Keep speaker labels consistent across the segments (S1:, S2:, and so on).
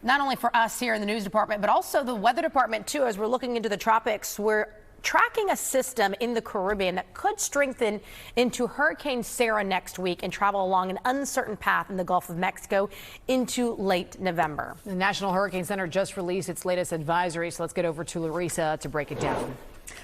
S1: Not only for us here in the news department, but also the weather department too, as we're looking into the tropics. We're tracking a system in the Caribbean that could strengthen into Hurricane Sarah next week and travel along an uncertain path in the Gulf of Mexico into late November.
S2: The National Hurricane Center just released its latest advisory, so let's get over to lljarisa to break it down.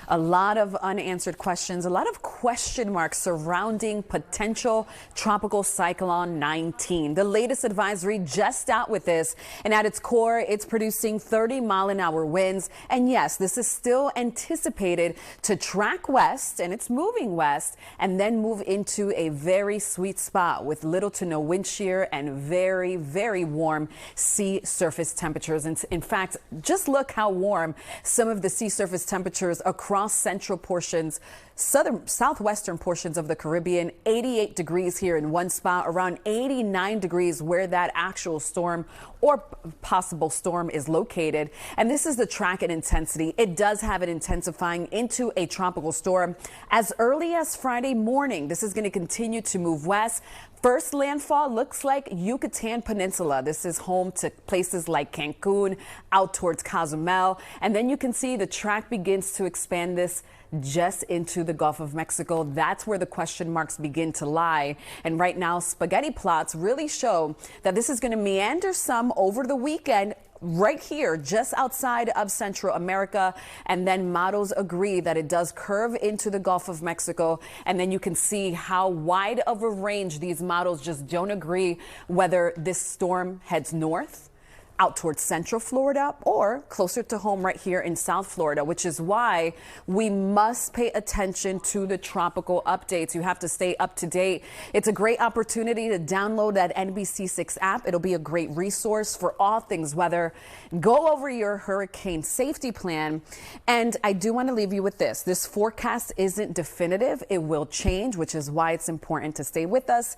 S3: A lot of unanswered questions, a lot of question marks surrounding potential tropical cyclone 19. The latest advisory just out with this, and at its core, it's producing 30-mile-an-hour winds. And yes, this is still anticipated to track west, and it's moving west, and then move into a very sweet spot with little to no wind shear and very, very warm sea surface temperatures. And in fact, just look how warm some of the sea surface temperatures across central portions, southwestern portions of the Caribbean. 88 degrees here in one spot, around 89 degrees where that actual storm or possible storm is located. And this is the track and intensity. It does have it intensifying into a tropical storm as early as Friday morning. This is going to continue to move west. First landfall looks like Yucatan Peninsula. This is home to places like Cancun, out towards Cozumel. And then you can see the track begins to expand this just into the Gulf of Mexico. That's where the question marks begin to lie. And right now, spaghetti plots really show that this is going to meander some over the weekend right here just outside of Central America, and then models agree that it does curve into the Gulf of Mexico. And then you can see how wide of a range these models just don't agree whether this storm heads north out towards Central Florida or closer to home right here in South Florida, which is why we must pay attention to the tropical updates. You have to stay up to date. It's a great opportunity to download that NBC6 app. It'll be a great resource for all things weather. Go over your hurricane safety plan. And I do want to leave you with this. This forecast isn't definitive. It will change, which is why it's important to stay with us.